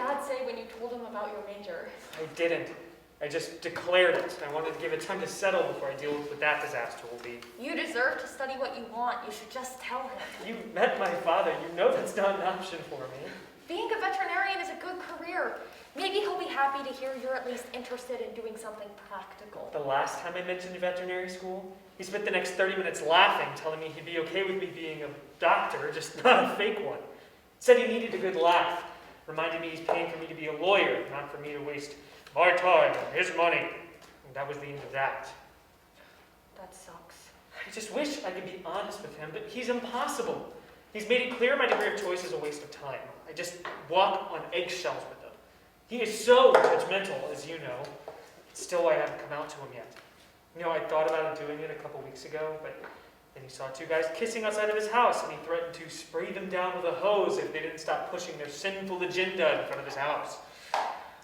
Dad say when you told him about your major? I didn't. I just declared it. I wanted to give it time to settle before I deal with what that disaster will be. You deserve to study what you want. You should just tell him. You met my father. You know that's not an option for me. Being a veterinarian is a good career. Maybe he'll be happy to hear you're at least interested in doing something practical. The last time I mentioned veterinary school, he spent the next 30 minutes laughing, telling me he'd be okay with me being a doctor, just not a fake one. Said he needed a good laugh. Reminded me he's paying for me to be a lawyer, not for me to waste my time and his money. And that was the end of that. That sucks. I just wish I could be honest with him, but he's impossible. He's made it clear my degree of choice is a waste of time. I just walk on eggshells with him. He is so judgmental, as you know. Still, I haven't come out to him yet. You know, I thought about doing it a couple weeks ago, but then he saw two guys kissing outside of his house, and he threatened to spray them down with a hose if they didn't stop pushing their sinful agenda in front of his house.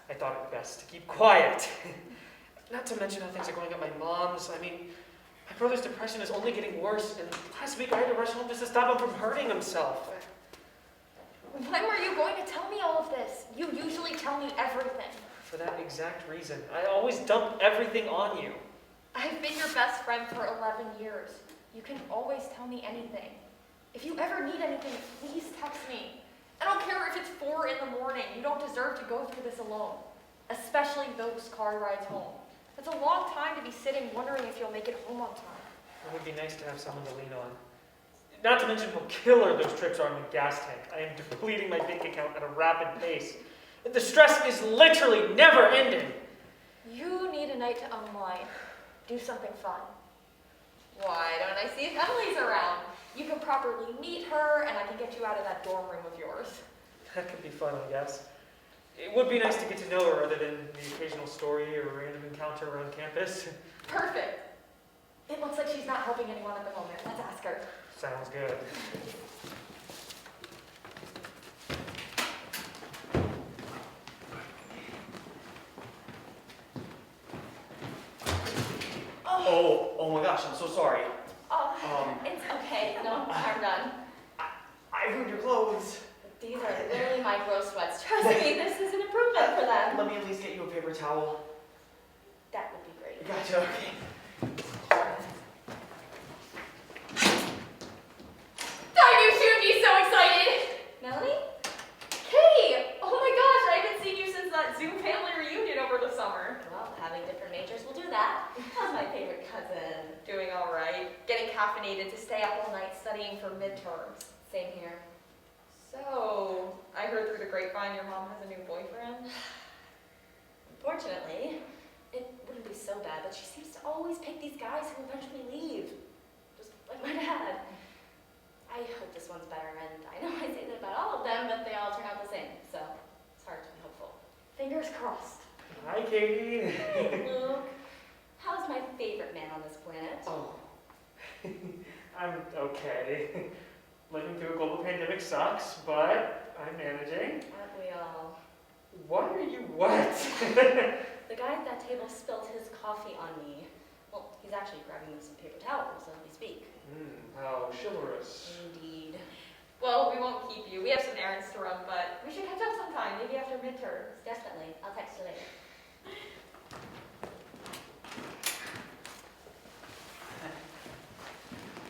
I thought it best to keep quiet. Not to mention how things are going at my mom's. I mean, my brother's depression is only getting worse, and last week I had to rush home just to stop him from hurting himself. When were you going to tell me all of this? You usually tell me everything. For that exact reason. I always dump everything on you. I've been your best friend for 11 years. You can always tell me anything. If you ever need anything, please text me. I don't care if it's 4 in the morning. You don't deserve to go through this alone. Especially those car rides home. It's a long time to be sitting wondering if you'll make it home on time. It would be nice to have someone to lean on. Not to mention how killer those trips are in the gas tank. I am depleting my bank account at a rapid pace. The stress is literally never ending. You need a night to unwind. Do something fun. Why don't I see if Emily's around? You can properly meet her, and I can get you out of that dorm room of yours. That could be fun, I guess. It would be nice to get to know her other than the occasional story or random encounter around campus. Perfect. It looks like she's not helping anyone at the moment. Let's ask her. Sounds good. Oh my gosh, I'm so sorry. It's okay. No, I'm done. I ruined your clothes. These are literally my gross sweats. Trust me, this is an improvement for them. Let me at least get you a paper towel. That would be great. Gotcha, okay. I knew she would be so excited! Melanie? Katie! Oh my gosh, I haven't seen you since that Zoom family reunion over the summer. Well, having different majors will do that. How's my favorite cousin? Doing all right. Getting caffeinated to stay up all night studying for midterms. Same here. So, I heard through the grapevine your mom has a new boyfriend? Unfortunately, it wouldn't be so bad, but she seems to always pick these guys who eventually leave. Just like my dad. I hope this one's better, and I know I say that about all of them, but they all turn out the same, so it's hard to be hopeful. Fingers crossed. Hi, Katie. Hey, Luke. How's my favorite man on this planet? Oh. I'm okay. Living through a global pandemic sucks, but I'm managing. Aren't we all? Why are you what? The guy at that table spilled his coffee on me. Well, he's actually grabbing me some paper towels as we speak. How chivalrous. Indeed. Well, we won't keep you. We have some errands to run, but we should catch up sometime, maybe after midterms. Definitely. I'll text you later.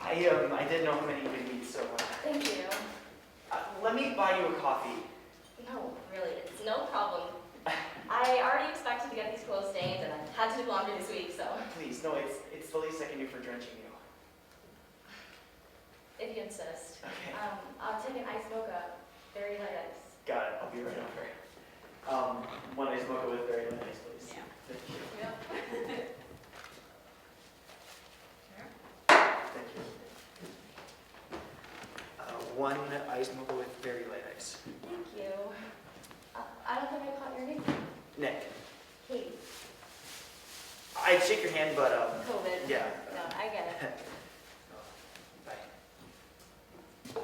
I didn't know how many you would need, so... Thank you. Let me buy you a coffee. No, really, it's no problem. I already expected to get these clothes stained, and I had to do laundry this week, so... Please, no, it's the least I can do for drenching you. If you insist. Okay. I'll take an iced mocha. Very light ice. Got it, I'll be right over. One iced mocha with very light ice, please. Yeah. Thank you. Yep. Thank you. One iced mocha with very light ice. Thank you. I don't think I caught your name. Nick. Katie. I'd shake your hand, but COVID. yeah. No, I get it. Bye.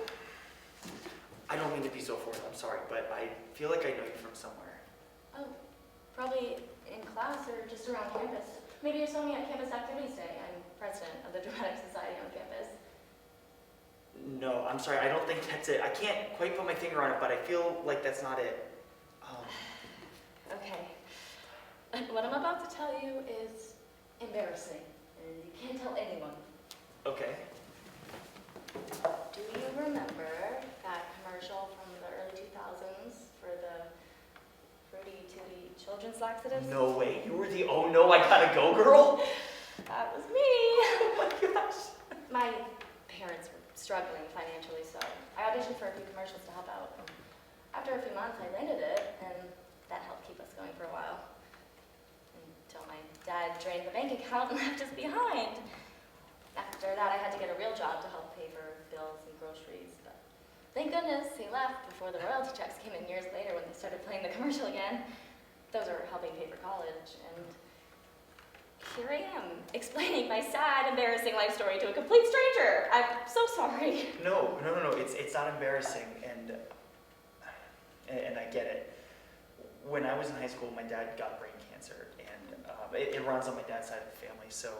I don't mean to be so forward, I'm sorry, but I feel like I know you from somewhere. Oh, probably in class or just around campus. Maybe you saw me at Campus Activities Day. I'm president of the Dramatic Society on campus. No, I'm sorry, I don't think that's it. I can't quite put my finger on it, but I feel like that's not it. What I'm about to tell you is embarrassing, and you can't tell anyone. Okay. Do you remember that commercial from the early 2000s for the Fruity Tooty children's laxatives? No way. You were the oh no, I gotta go girl? That was me. Oh my gosh. My parents were struggling financially, so I auditioned for a few commercials to help out. After a few months, I landed it, and that helped keep us going for a while. Until my dad drained the bank account and left us behind. After that, I had to get a real job to help pay for bills and groceries. But thank goodness he left before the royalty checks came in years later when they started playing the commercial again. Those are helping pay for college, and here I am, explaining my sad, embarrassing life story to a complete stranger. I'm so sorry. No. It's not embarrassing, and I get it. When I was in high school, my dad got brain cancer, and it runs on my dad's side of the family. So,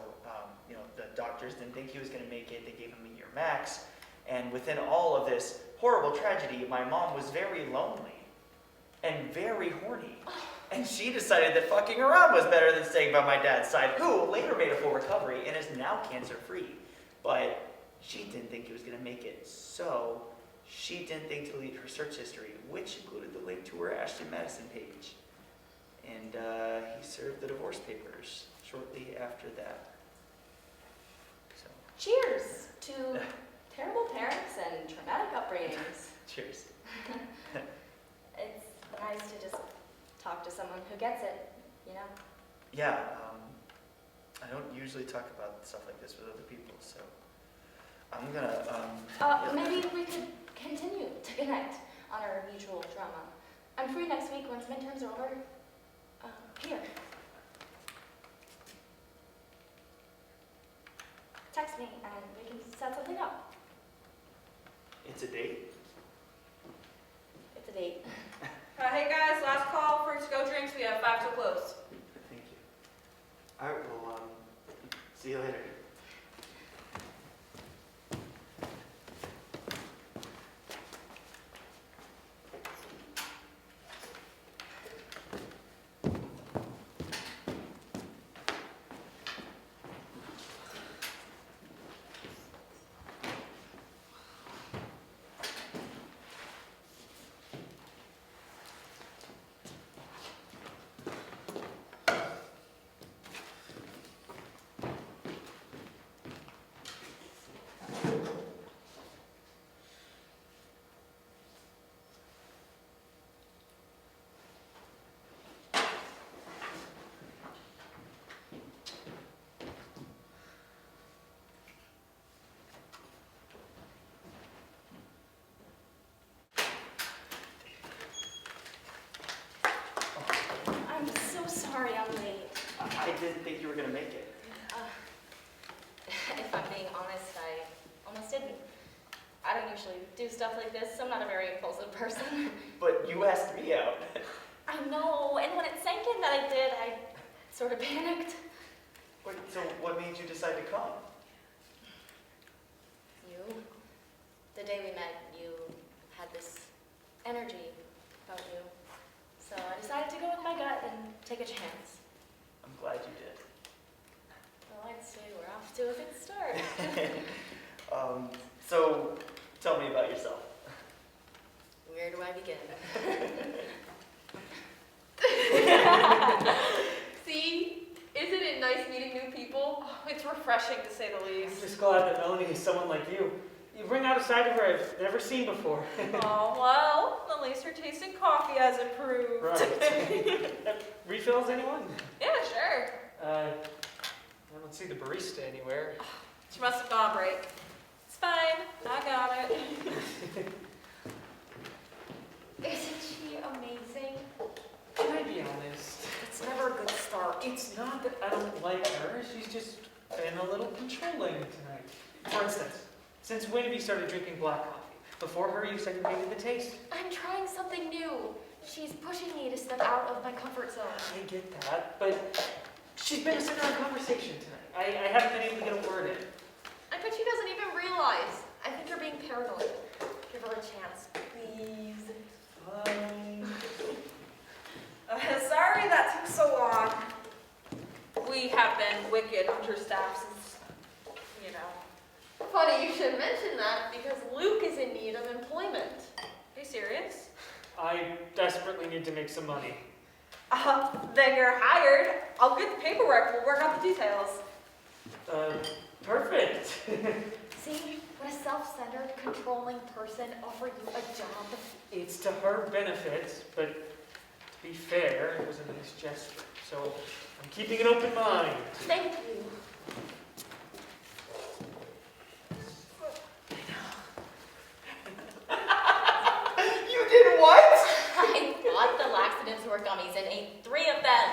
the doctors didn't think he was going to make it. They gave him a year max, and within all of this horrible tragedy, my mom was very lonely and very horny. And she decided that fucking around was better than staying by my dad's side, who later made a full recovery and is now cancer-free. But she didn't think he was going to make it, so she didn't think to leave her search history, which included the link to her Ashton Madison page. And he served the divorce papers shortly after that. So, Cheers to terrible parents and traumatic upbringings. cheers. It's nice to just talk to someone who gets it, you know? Yeah, I don't usually talk about stuff like this with other people, so I'm gonna, Maybe we could continue to connect on our mutual drama. I'm free next week once midterms are over. Here. Text me and we can set something up. It's a date? It's a date. Hey guys, last call for to-go drinks. We have 5 till close. Thank you. All right, well, see you later. I'm so sorry I'm late. I didn't think you were gonna make it. If I'm being honest, I almost didn't. I don't usually do stuff like this. I'm not a very impulsive person. But you asked me out. I know, and when it sank in that I did, I sort of panicked. Wait, so what made you decide to come? You, the day we met, you had this energy about you. So I decided to go with my gut and take a chance. I'm glad you did. Well, I'd say we're off to a good start. So tell me about yourself. Where do I begin? See? Isn't it nice meeting new people? Oh, it's refreshing to say the I'm least. just glad that Melanie is someone like you. You bring out a side of her I've never seen before. Oh, well, at least her taste in coffee has improved. Right. Refills, anyone? Yeah, sure. I don't see the barista anywhere. She must have gone break. It's fine. I got it. Isn't she amazing? Can I be honest? It's never a good start. It's not that I don't like her, she's just been a little controlling tonight. For instance, since when have you started drinking black coffee? Before her, you said you hated the taste. I'm trying something new. She's pushing me to step out of my comfort zone. I get that, but she's been a center of conversation tonight. I haven't been able to get a word in. I bet she doesn't even realize. I think you're being paranoid. Give her a chance, please. Fine. Sorry that took so long. should mention that because Luke is in need of employment. Are you serious? I desperately need to make some money. Then you're hired. I'll get the paperwork. We'll work out the details. Perfect. See, would a self-centered, controlling person offer you a job? It's to her benefit, but to be fair, it was a nice gesture. So I'm keeping an open mind. Thank you. You did what? I bought the laxatives were gummies and ate 3 of them.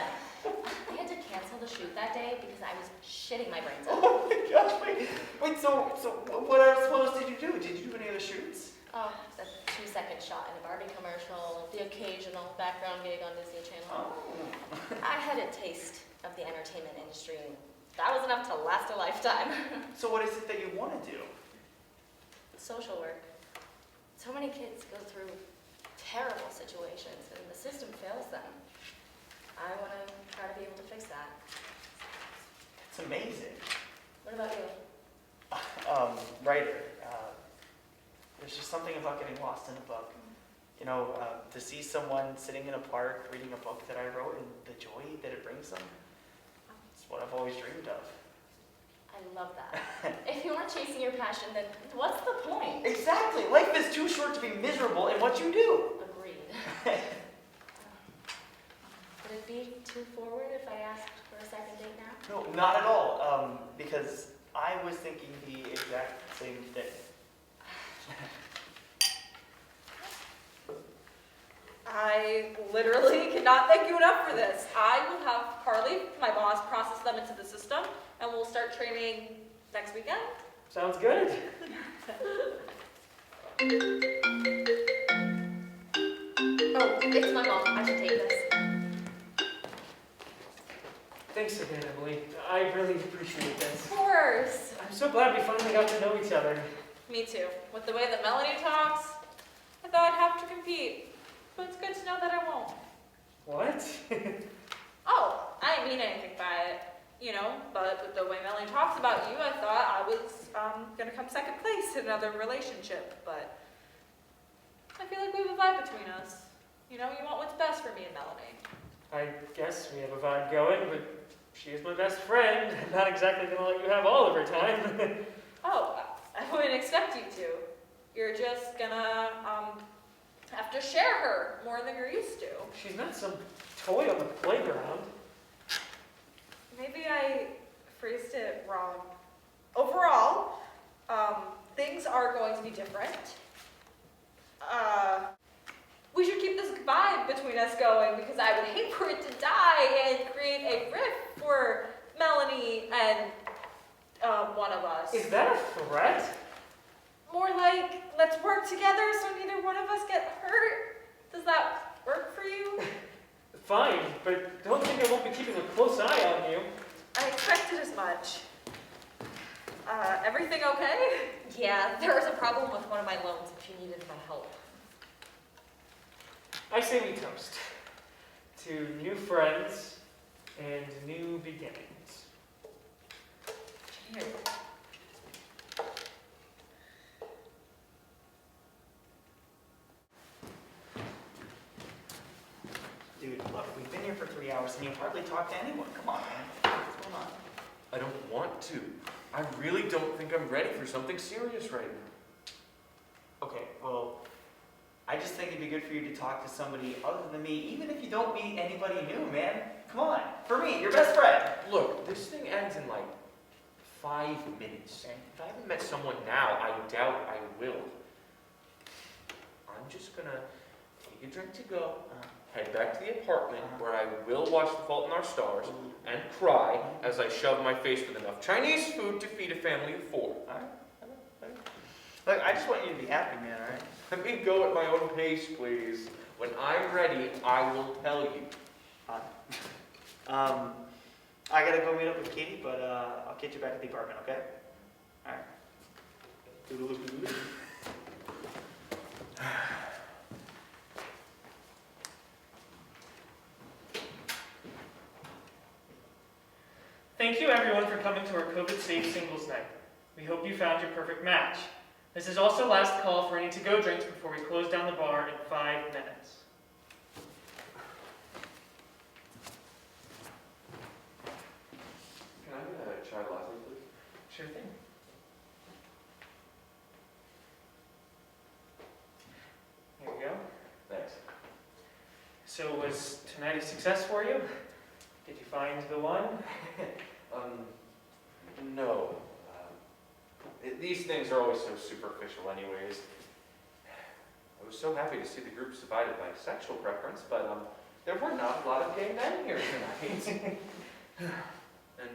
I had to cancel the shoot that day because I was shitting my brains out. Oh my gosh, wait, so what I suppose did you do? Did you do any other shoots? Oh, the 2-second shot in a Barbie commercial, the occasional background gig on Disney Channel. Oh. I had a taste of the entertainment industry, and that was enough to last a lifetime. So what is it that you want to do? Social work. So many kids go through terrible situations, and the system fails them. I want to try to be able to fix that. It's amazing. What about you? Writer. There's just something about getting lost in a book. You know, to see someone sitting in a park reading a book that I wrote and the joy that it brings them, it's what I've always dreamed of. I love that. If you aren't chasing your passion, then what's the point? Exactly. Life is too short to be miserable in what you do. Agreed. Would it be too forward if I asked for a second date now? No, not at all. Because I was thinking the exact same thing. I literally cannot thank you enough for this. I will have Carly, my boss, process them into the system, and we'll start training next weekend. Sounds good. Oh, it's my mom. I should take this. Thanks again, Emily. I really appreciate Of this. course. I'm so glad we finally got to know each other. Me too. With the way that Melanie talks, I thought I'd have to compete. But it's good to know that I won't. What? Oh, I didn't mean anything by it. You know, but with the way Melanie talks about you, I thought I was gonna come second place in another relationship, but I feel like we have a vibe between us. You know, you want what's best for me and Melanie. I guess we have a vibe going, but she is my best friend. I'm not exactly gonna let you have all of her time. Oh, I wouldn't expect you to. You're just gonna have to share her more than you're used to. She's not some toy on the playground. Maybe I phrased it wrong. Overall, things are going to be different. We should keep this vibe between us going because I would hate for it to die and create a rift for Melanie and one of us. Is that a threat? More like, let's work together so neither one of us get hurt. Does that work for you? Fine, but don't think I won't be keeping a close eye on you. I expected as much. Everything okay? Yeah, there was a problem with one of my loans and she needed my help. I say we toast to new friends and new beginnings. Cheers. Dude, look, we've been here for 3 hours and you hardly talk to anyone. Come on, man. What's going on? I don't want to. I really don't think I'm ready for something serious right now. Okay, well, I just think it'd be good for you to talk to somebody other than me, even if you don't meet anybody new, man. Come on. For me, your best friend. Look, this thing ends in like 5 minutes. Okay. If I haven't met someone now, I doubt I will. I'm just gonna take a drink to go, head back to the apartment where I will watch The Fault in Our Stars and cry as I shove my face with enough Chinese food to feed a family of 4. Alright. Look, I just want you to be happy, man, alright? Let me go at my own pace, please. When I'm ready, I will tell you. I gotta go meet up with Katie, but I'll catch you back at the apartment, okay? Alright. Doodaloo. Thank you everyone for coming to our COVID-safe singles night. We hope you found your perfect match. This is also last call for any to-go drinks before we close down the bar in 5 minutes. Can I get a chai latte, please? Sure thing. Here we go. Thanks. So was tonight a success for you? Did you find the one? No. These things are always so superficial anyways. I was so happy to see the group divided by sexual preference, but there were not a lot of gay men here tonight. And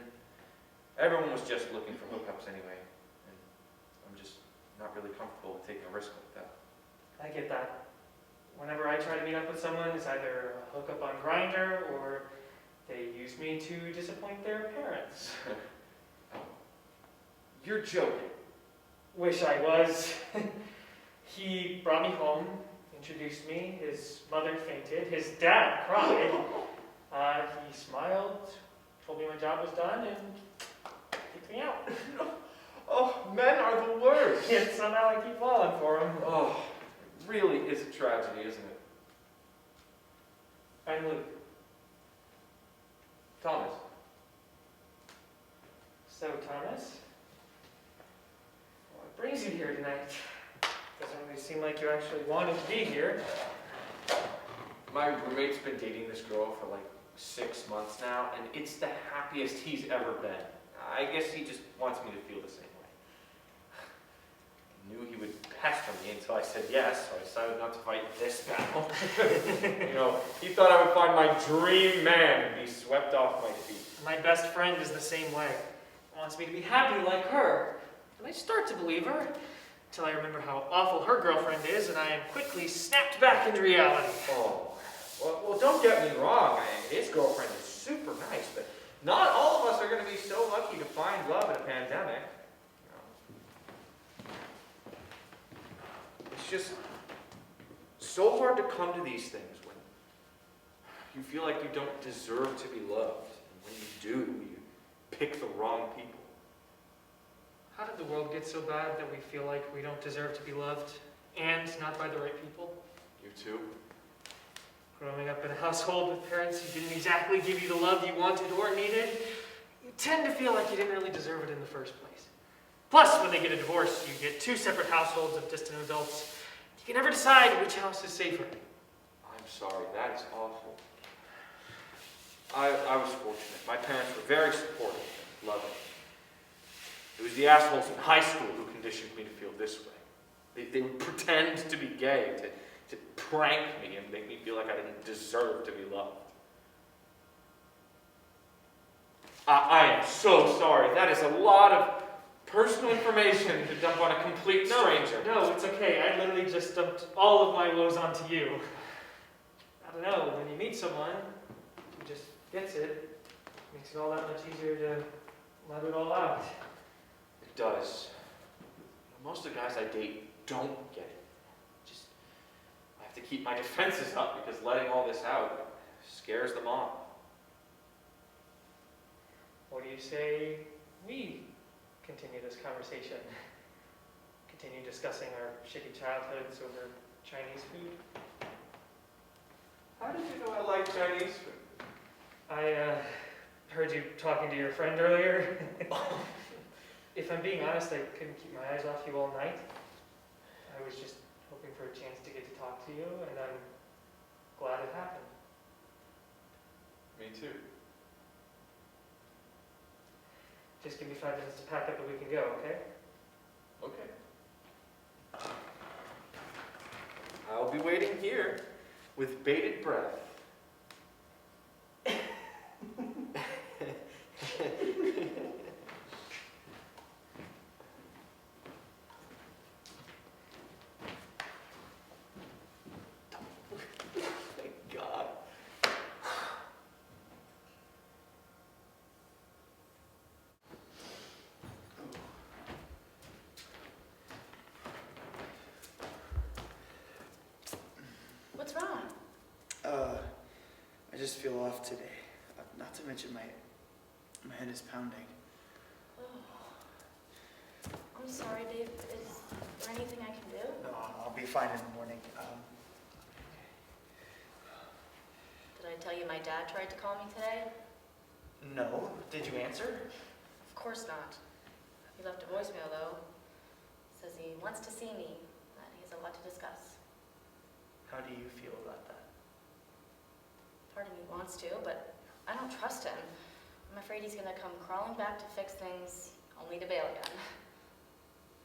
everyone was just looking for hookups anyway. And I'm just not really comfortable with taking a risk like that. I get that. Whenever I try to meet up with someone, it's either a hookup on Grindr or they use me to disappoint their parents. Oh. You're joking. Wish I was. He brought me home, introduced me, his mother fainted, his dad cried. He smiled, told me my job was done, and kicked me out. Oh, men are the worst. Yet somehow I keep falling for him. Oh, it really is a tragedy, isn't it? I'm Luke. Thomas. So, Thomas, what brings you here tonight? Doesn't really seem like you actually wanted to be here. My roommate's been dating this girl for like 6 months now, and it's the happiest he's ever been. I guess he just wants me to feel the same way. I knew he would pester me until I said yes, so I decided not to fight this battle. He thought I would find my dream man and be swept off my feet. My best friend is the same way. Wants me to be happy like her. And I start to believe her, until I remember how awful her girlfriend is, and I am quickly snapped back into reality. Oh, well, don't get me wrong. His girlfriend is super nice, but not all of us are going to be so lucky to find love in a pandemic. It's just so hard to come to these things when you feel like you don't deserve to be loved. And when you do, you pick the wrong people. How did the world get so bad that we feel like we don't deserve to be loved, and not by the right people? You too? Growing up in a household with parents who didn't exactly give you the love you wanted or needed, you tend to feel like you didn't really deserve it in the first place. Plus, when they get a divorce, you get 2 separate households of distant adults. You can never decide which house is safer. I'm sorry, that is awful. I was fortunate. My parents were very supportive and loving. It was the assholes in high school who conditioned me to feel this way. They would pretend to be gay, to prank me and make me feel like I didn't deserve to be loved. I am so sorry. That is a lot of personal information to dump on a complete stranger. No, it's okay. I literally just dumped all of my woes onto you. I don't know, when you meet someone who just gets it, it makes it all that much easier to let it all out. It does. Most of the guys I date don't get it. I have to keep my defenses up because letting all this out scares them off. What do you say we continue this conversation? Continue discussing our shitty childhoods over Chinese food? How did you know I like Chinese food? I heard you talking to your friend earlier. If I'm being honest, I couldn't keep my eyes off you all night. I was just hoping for a chance to get to talk to you, and I'm glad it happened. Me too. Just give me 5 minutes to pack up and we can go, okay? Okay. I'll be waiting here with bated breath. Thank God. What's wrong? I just feel off today. Not to mention my head is pounding. I'm sorry, Dave. Is there anything I can do? No, I'll be fine in the morning. Did I tell you my dad tried to call me today? No. Did you answer? Of course not. He left a voicemail, though. Says he wants to see me, that he has a lot to discuss. How do you feel about that? Part of me wants to, but I don't trust him. I'm afraid he's gonna come crawling back to fix things, only to bail again.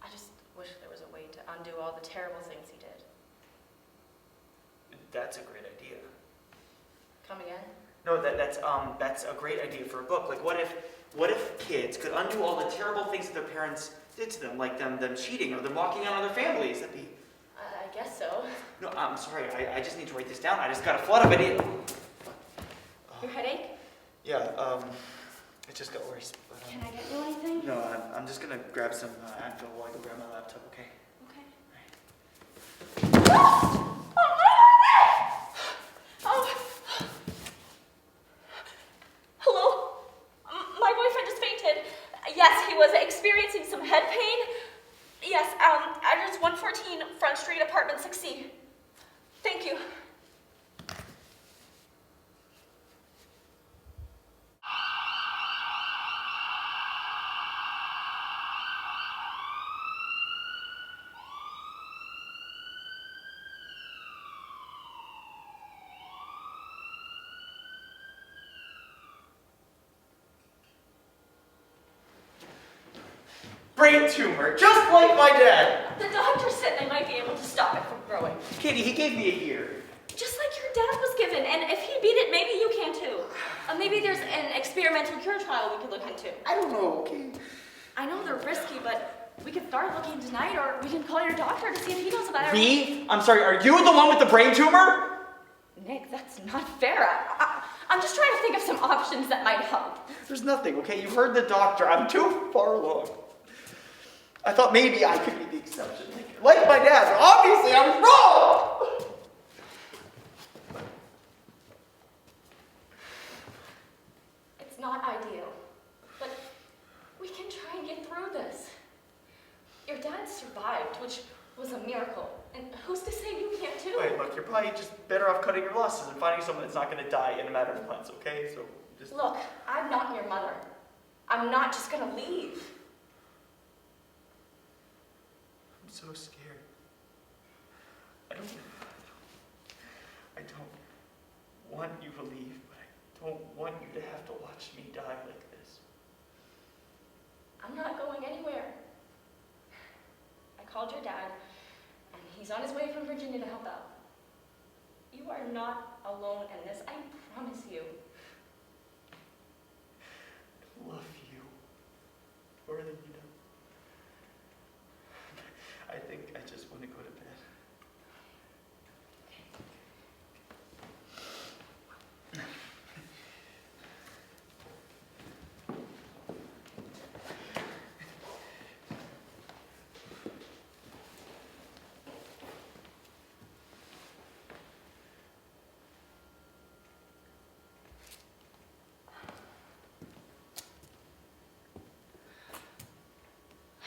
I just wish there was a way to undo all the terrible things he did. That's a great idea. Come again? No, that's a great idea for a book. Like, what if kids could undo all the terrible things that their parents did to them, like them cheating or them walking out on their families? That'd be. I guess so. No, I'm sorry. I just need to write this down. I just got a flood of ideas. Your headache? Yeah. It just got worse. But, Can I get you anything? No, I'm just gonna grab some Advil while I go grab my laptop. Okay. Okay. Hello? My boyfriend just fainted. Yes, he was experiencing some head pain. Yes, address 114 Front Street, apartment 6C. Thank you. Brain tumor, just like my dad. The doctor said they might be able to stop it from growing. Katie, he gave me a year. Just like your dad was given, and if he beat it, maybe you can too. Maybe there's an experimental cure trial we could look into. I don't know, okay? I know they're risky, but we could start looking tonight, or we can call your doctor to see if he knows about it. Me? I'm sorry, are you the one with the brain tumor? Nick, that's not fair. I'm just trying to think of some options that might help. There's nothing, okay? You heard the doctor. I'm too far along. I thought maybe I could be the exception. Like my dad, but obviously I was wrong! It's not ideal, but we can try and get through this. Your dad survived, which was a miracle. And who's to say you can't too? Wait, look, you're probably just better off cutting your losses and finding someone that's not going to die in a matter of months, okay? So just... Look, I'm not your mother. I'm not just gonna leave. I'm so scared. I don't want you to leave, but I don't want you to have to watch me die like this. I'm not going anywhere. I called your dad, and he's on his way from Virginia to help out. You are not alone in this, I promise you. I love you more than you know. I think I just want to go to bed.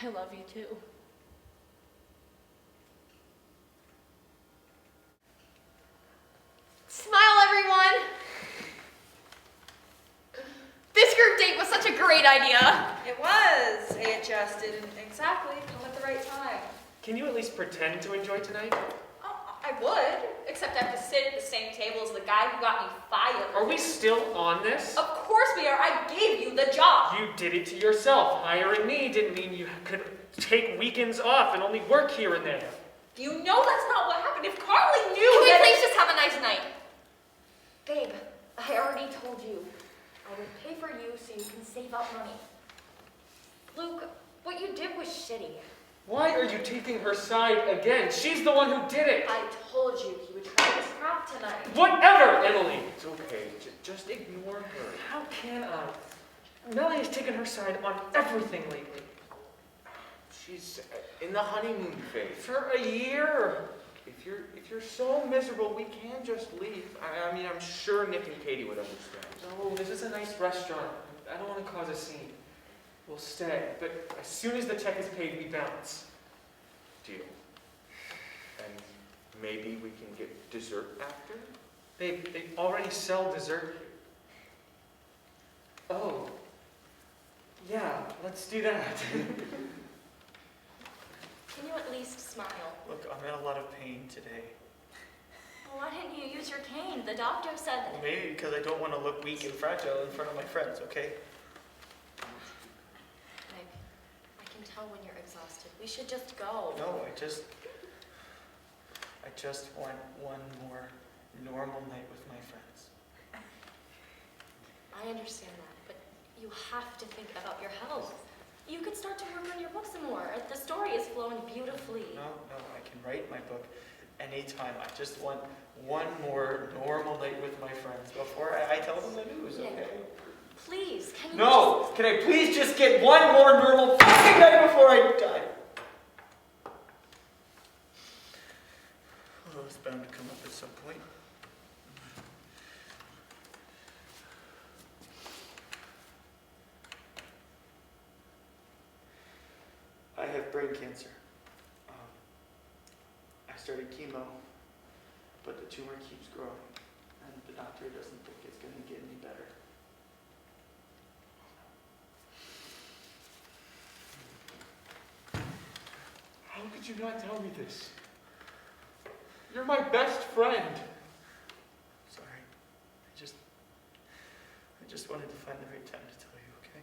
I love you too. Smile, everyone! This group date was such a great idea. It was. It just didn't exactly come at the right time. Can you at least pretend to enjoy tonight? Oh, I would, except I have to sit at the same table as the guy who got me fired. Are we still on this? Of course we are. I gave you the job. You did it to yourself. Hiring me didn't mean you could take weekends off and only work here and there. You know that's not what happened. If Carly knew Can we that... please just have a nice night? Babe, I already told you. I would pay for you so you can save up money. Luke, what you did was shitty. Why are you taking her side again? She's the one who did it. I told you he would try this crap tonight. Whatever, Emily. It's okay. Just ignore her. How can I? Melanie has taken her side on everything lately. She's in the honeymoon phase. For a year. If you're so miserable, we can just leave. I mean, I'm sure Nick and Katie would understand. No, this is a nice restaurant. I don't want to cause a scene. We'll stay, but as soon as the check is paid, we bounce. Deal. And maybe we can get dessert after? They already sell dessert here. Oh. Yeah, let's do that. Can you at least smile? Look, I'm in a lot of pain today. Well, why didn't you use your cane? The doctor said that. Well, maybe because I don't want to look weak and fragile in front of my friends, okay? Nick, I can tell when you're exhausted. We should just go. No, I just want one more normal night with my friends. I understand that, but you have to think about your health. You could start to work on your book some more. The story is flowing beautifully. No, I can write my book anytime. I just want one more normal night with my friends before I tell them the news, okay? Please, can you No! Can I please just get one more normal fucking night before I die? Oh, it's bound to come up at some point. I have brain cancer. I started chemo, but the tumor keeps growing, and the doctor doesn't think it's going to get any better. How could you not tell me this? You're my best friend. Sorry. I just wanted to find the right time to tell you, okay?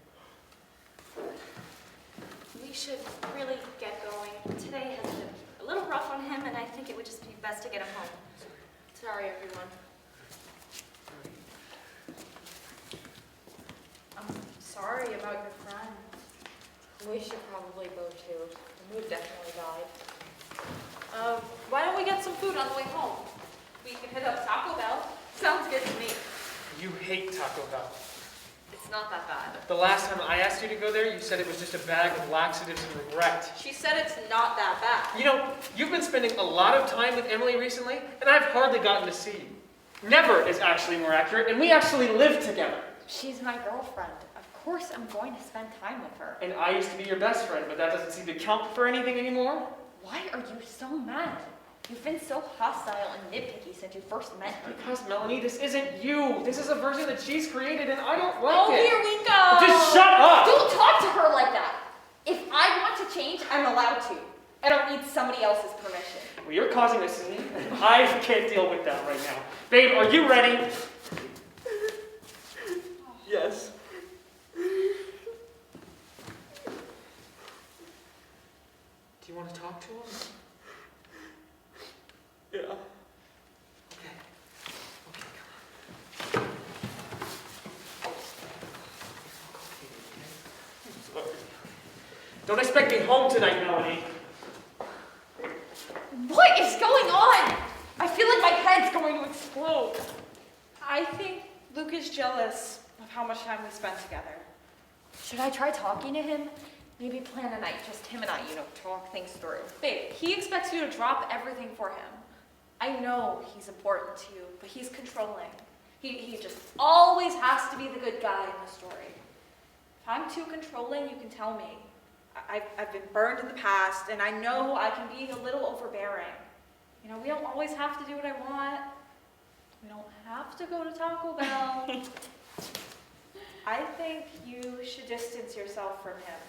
We should really get going. Today has been a little rough on him, and I think it would just be best to get him home. Sorry, everyone. I'm sorry about your friend. We should probably go too. The mood definitely died. Why don't we get some food on the way home? We can hit up Taco Bell. Sounds good to me. You hate Taco Bell. It's not that bad. The last time I asked you to go there, you said it was just a bag of laxatives and regret. She said it's not that bad. You know, you've been spending a lot of time with Emily recently, and I've hardly gotten to see you. Never is actually more accurate, and we actually live together. She's my girlfriend. Of course I'm going to spend time with her. And I used to be your best friend, but that doesn't seem to count for anything anymore. Why are you so mad? You've been so hostile and nitpicky since you first met me. Because, Melanie, this isn't you. This is a version that she's created, and I don't like Oh, it. here we go. Just shut up! Don't talk to her like that. If I want to change, I'm allowed to. I don't need somebody else's permission. Well, you're causing this to me, and I can't deal with that right now. Babe, are you ready? Yes. Do you want to talk to him? Yeah. Okay. Okay, come on. Sorry. Don't expect me home tonight, Melanie. What is going on? I feel like my head's going to explode. I think Luke is jealous of how much time we spent together. Should I try talking to him? Maybe plan a night, just him and I, talk things through. Babe, he expects you to drop everything for him. I know he's important to you, but he's controlling. He just always has to be the good guy in the story. If I'm too controlling, you can tell me. I've been burned in the past, and I know I can be a little overbearing. We don't always have to do what I want. We don't have to go to Taco Bell. I think you should distance yourself from him.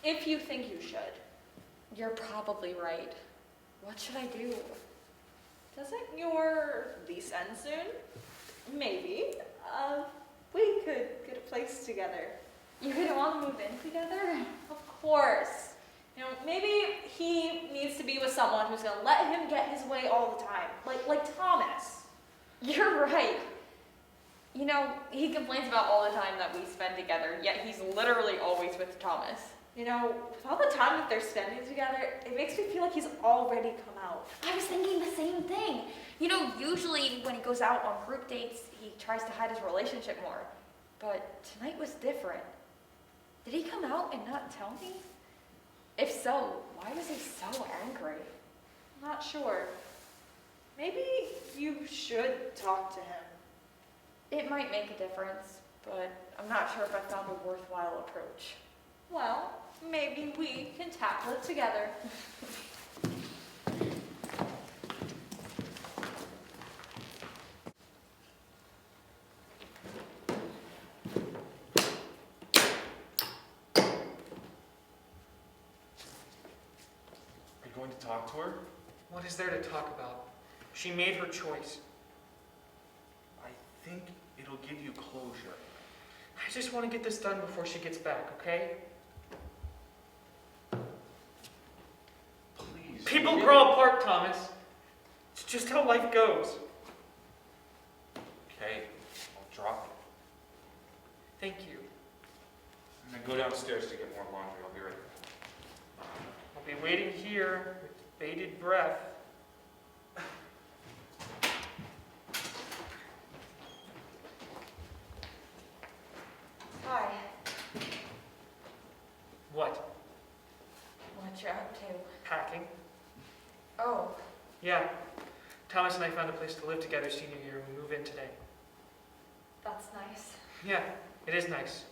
If you think you should. You're probably right. What should I do? Doesn't your lease end soon? Maybe. We could get a place together. You didn't want to move in together? Of course. Maybe he needs to be with someone who's gonna let him get his way all the time. Like Thomas. You're right. He complains about all the time that we spend together, yet he's literally always with Thomas. With all the time that they're spending together, it makes me feel like he's already come out. I was thinking the same thing. Usually when he goes out on group dates, he tries to hide his relationship more. But tonight was different. Did he come out and not tell me? If so, why was he so angry? I'm not sure. Maybe you should talk to him. It might make a difference, but I'm not sure if I found a worthwhile approach. Well, maybe we can tackle it together. Are you going to talk to her? What is there to talk about? She made her choice. I think it'll give you closure. I just want to get this done before she gets back, okay? Please. People maybe- grow apart, Thomas. It's just how life goes. Okay, I'll drop it. Thank you. I'm gonna go downstairs to get more laundry. I'll be right back. I'll be waiting here with bated breath. Hi. What? What you up to? Packing? Oh, Yeah. Thomas and I found a place to live together senior year. We move in today. that's nice. Yeah, it is nice.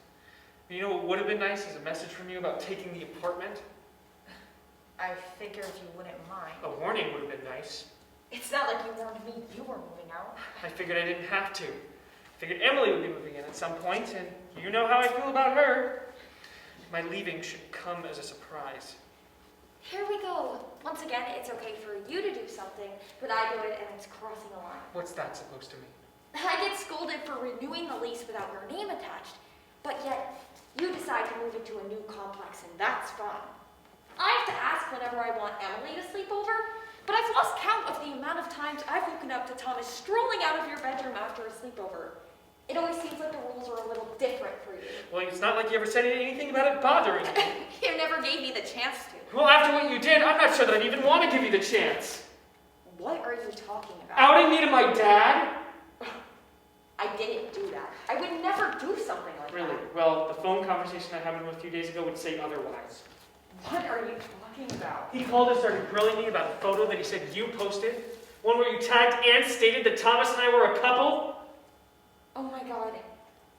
You know what would have been nice is a message from you about taking the apartment. I figured you wouldn't mind. A warning would have been nice. It's not like you warned me you were moving out. I figured I didn't have to. Figured Emily would be moving in at some point, and you know how I feel about her. My leaving should come as a surprise. Here we go. Once again, it's okay for you to do something, but I do it and it's crossing a line. What's that supposed to mean? I get scolded for renewing the lease without your name attached, but yet you decide to move into a new complex and that's fun. I have to ask whenever I want Emily to sleep over, but I've lost count of the amount of times I've woken up to Thomas strolling out of your bedroom after a sleepover. It always seems like the rules are a little different for you. Well, it's not like you ever said anything about it bothering you. You never gave me the chance to. Well, after what you did, I'm not sure that I'd even want to give you the chance. What are you talking about? Outing me to my dad? I didn't do that. I would never do something like Really? that. Well, the phone conversation I had with him a few days ago would say otherwise. What are you talking about? He called and started grilling me about a photo that he said you posted. One where you tagged and stated that Thomas and I were a couple. Oh my god.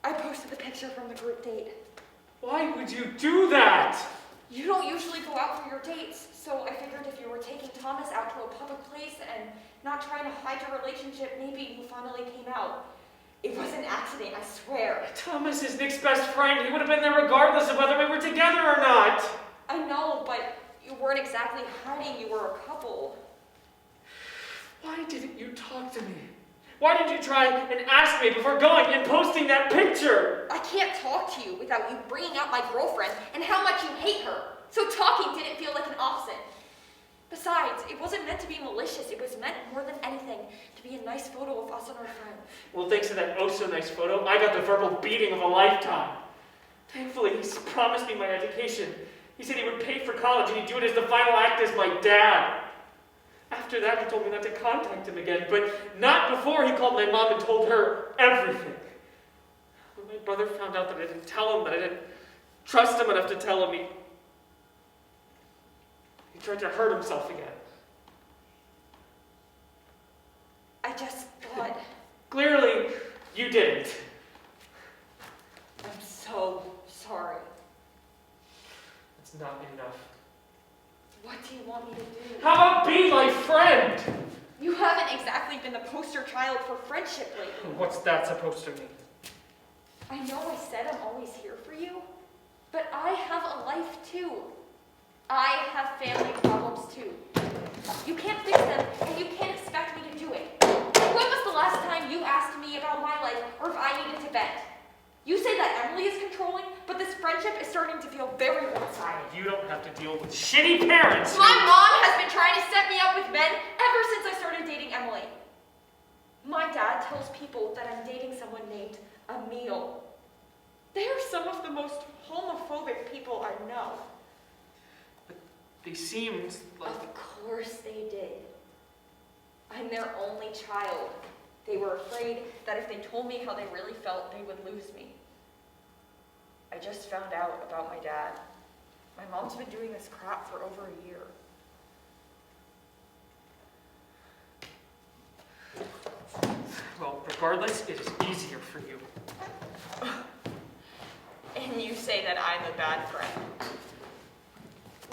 I posted the picture from the group date. Why would you do that? You don't usually go out for your dates, so I figured if you were taking Thomas out to a public place and not trying to hide your relationship, maybe you finally came out. It was an accident, I swear. Thomas is Nick's best friend. He would have been there regardless of whether we were together or not. I know, but you weren't exactly hiding you were a couple. Why didn't you talk to me? Why did you try and ask me before going and posting that picture? I can't talk to you without you bringing out my girlfriend and how much you hate her. So talking didn't feel like an option. Besides, it wasn't meant to be malicious. It was meant more than anything to be a nice photo of us and our friend. Well, thanks to that oh-so-nice photo, I got the verbal beating of a lifetime. Thankfully, he's promised me my education. He said he would pay for college and he'd do it as the final act as my dad. After that, he told me not to contact him again, but not before he called my mom and told her everything. When my brother found out that I didn't tell him, that I didn't trust him enough to tell him, he tried to hurt himself again. I just thought, Clearly, you didn't. I'm so sorry. It's not enough. What do you want me to do? How about be my friend? You haven't exactly been the poster child for friendship lately. What's that supposed to mean? I know I said I'm always here for you, but I have a life too. I have family problems too. You can't fix them, and you can't expect me to do it. When was the last time you asked me about my life or if I needed to vent? You say that Emily is controlling, but this friendship is starting to feel very one-sided. You don't have to deal with shitty parents. My mom has been trying to set me up with men ever since I started dating Emily. My dad tells people that I'm dating someone named Emil. They are some of the most homophobic people I know. They seemed like... Of course they did. I'm their only child. They were afraid that if they told me how they really felt, they would lose me. I just found out about my dad. My mom's been doing this crap for over a year. Well, regardless, it is easier for you. And you say that I'm a bad friend.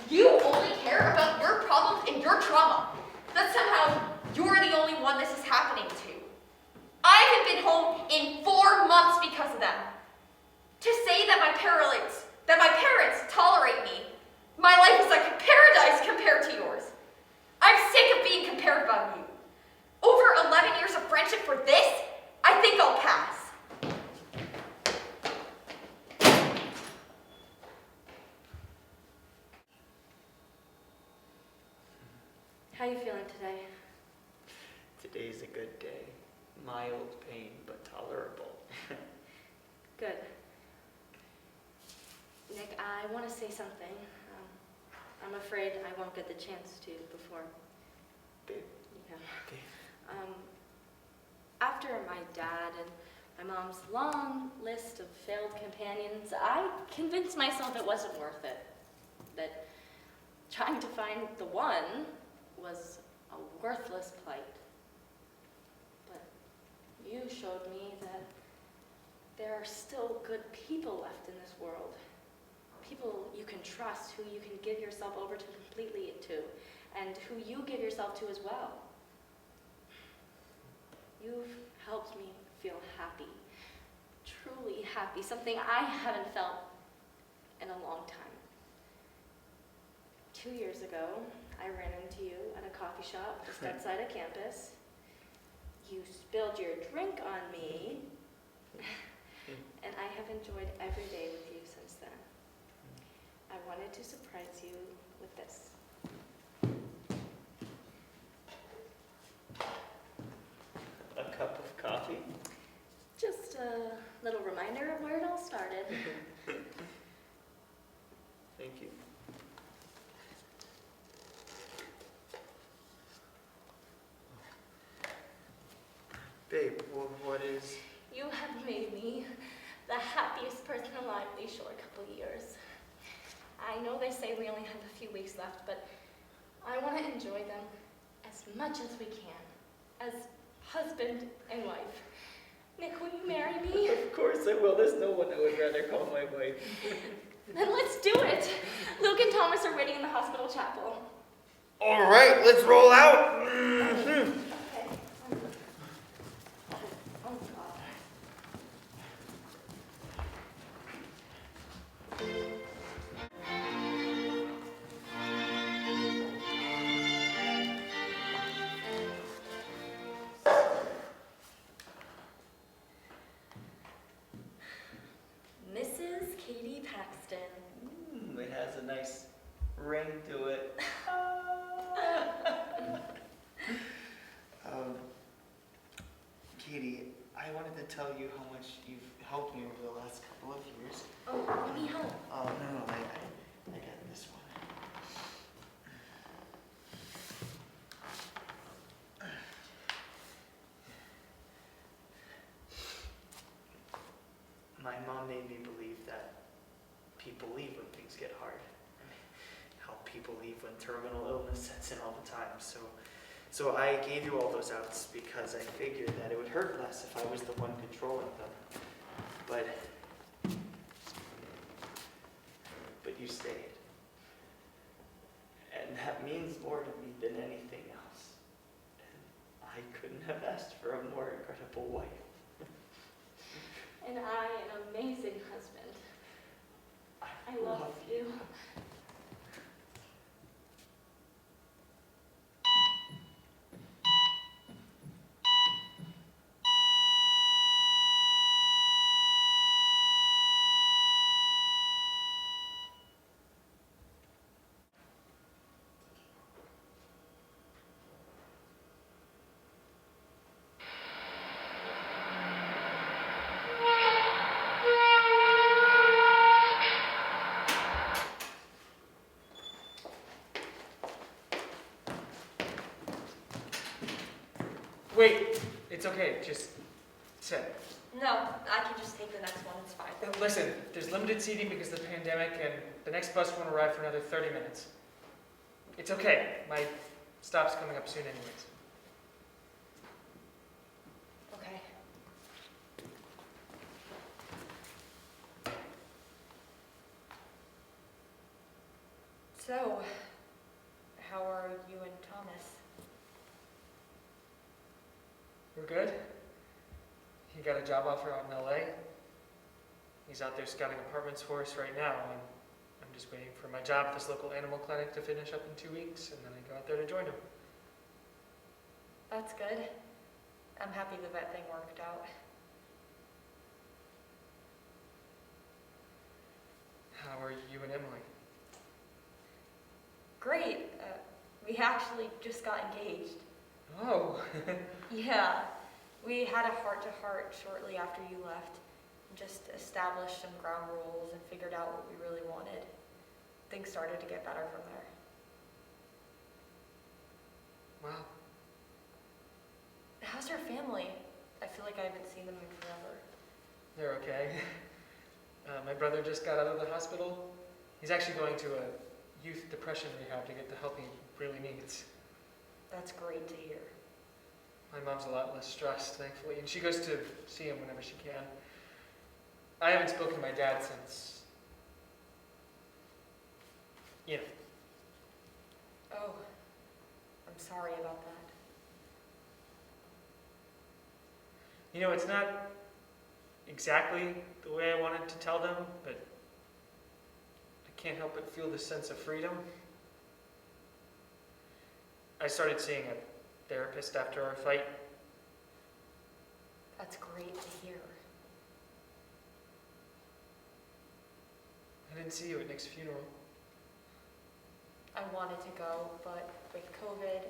You only care about your problems and your trauma. That somehow you're the only one this is happening to. I haven't been home in 4 months because of them. To say that my parents tolerate me, my life is like a paradise compared to yours. I'm sick of being compared by you. Over 11 years of friendship for this, I think I'll pass. How you feeling today? Today's a good day. Mild pain, but tolerable. Good. Nick, I want to say something. I'm afraid I won't get the chance to before. Babe. Yeah. Babe. After my dad and my mom's long list of failed companions, I convinced myself it wasn't worth it. That trying to find the one was a worthless plight. But you showed me that there are still good people left in this world. People you can trust, who you can give yourself over to completely to, and who you give yourself to as well. You've helped me feel happy, truly happy, something I haven't felt in a long time. 2 years ago, I ran into you at a coffee shop just outside of campus. You spilled your drink on me, and I have enjoyed every day with you since then. I wanted to surprise you with this. A cup of coffee? Just a little reminder of where it all started. Thank you. Babe, what is... You have made me the happiest person alive these short couple years. I know they say we only have a few weeks left, but I want to enjoy them as much as we can, as husband and wife. Nick, will you marry me? Of course I will. There's no one I would rather call my wife. Then let's do it. Luke and Thomas are waiting in the hospital chapel. All right, let's roll out. Okay. Oh, God. Mrs. Katie Paxton. It has a nice ring to it. Katie, I wanted to tell you how much you've helped me over the last couple of years. Oh, let me help. No, I got this one. My mom made me believe that people leave when things get hard. How people leave when terminal illness sets in all the time. So I gave you all those outs because I figured that it would hurt less if I was the one controlling them. But you stayed. And that means more to me than anything else. And I couldn't have asked for a more incredible wife. And I, an amazing husband. I love you. Wait, it's okay, just sit. No, I can just take the next one, it's fine. Listen, there's limited seating because of the pandemic, and the next bus won't arrive for another 30 minutes. It's okay, my stop's coming up soon anyways. Okay. So, how are you and Thomas? We're good. He got a job offer out in LA. He's out there scouting apartments for us right now, and I'm just waiting for my job at this local animal clinic to finish up in 2 weeks, and then I go out there to join him. That's good. I'm happy the vet thing worked out. How are you and Emily? Great. We actually just got engaged. Oh, Yeah. We had a heart-to-heart shortly after you left. Just established some ground rules and figured out what we really wanted. Things started to get better from there. wow. How's your family? I feel like I haven't seen them in forever. They're okay. My brother just got out of the hospital. He's actually going to a youth depression rehab to get the help he really needs. That's great to hear. My mom's a lot less stressed, thankfully, and she goes to see him whenever she can. I haven't spoken to my dad since, you know. Oh, I'm sorry about that. You know, it's not exactly the way I wanted to tell them, but I can't help but feel this sense of freedom. I started seeing a therapist after our fight. That's great to hear. I didn't see you at Nick's funeral. I wanted to go, but with COVID,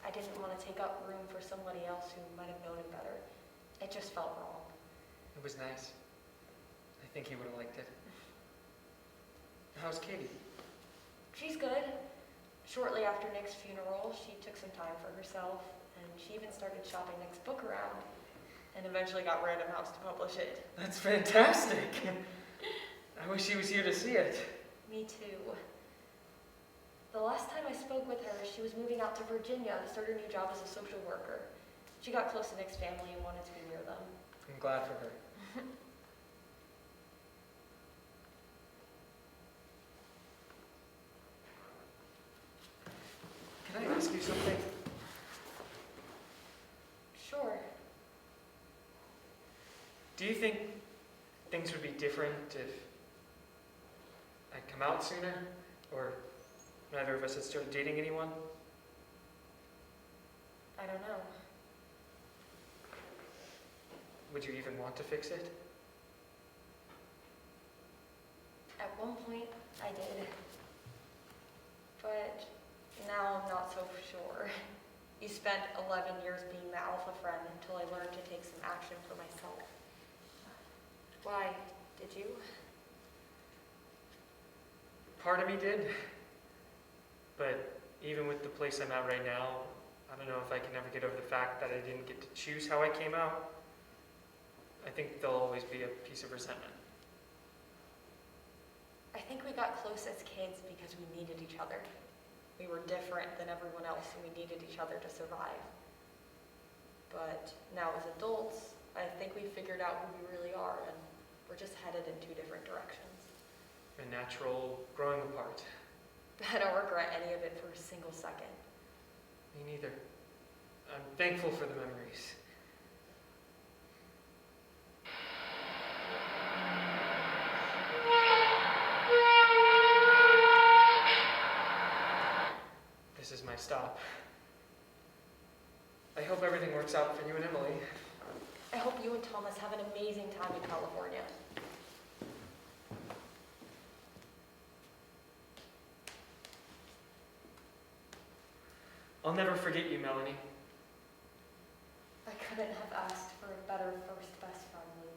I didn't want to take up room for somebody else who might have known him better. It just felt wrong. It was nice. I think he would have liked it. How's Katie? She's good. Shortly after Nick's funeral, she took some time for herself, and she even started shopping Nick's book around, and eventually got Random House to publish it. That's fantastic. I wish he was here to see it. Me too. The last time I spoke with her, she was moving out to Virginia to start her new job as a social worker. She got close to Nick's family and wanted to be near them. I'm glad for her. Can I ask you something? Sure. Do you think things would be different if I'd come out sooner? Or neither of us had started dating anyone? I don't know. Would you even want to fix it? At one point, I did. But now I'm not so sure. You spent 11 years being the alpha friend until I learned to take some action for myself. Why? Did you? Part of me did. But even with the place I'm at right now, I don't know if I can ever get over the fact that I didn't get to choose how I came out. I think there'll always be a piece of resentment. I think we got close as kids because we needed each other. We were different than everyone else and we needed each other to survive. But now as adults, I think we figured out who we really are and we're just headed in two different directions. A natural growing apart. I don't regret any of it for a single second. Me neither. I'm thankful for the memories. This is my stop. I hope everything works out for you and Emily. I hope you and Thomas have an amazing time in California. I'll never forget you, Melanie. I couldn't have asked for a better first best friend than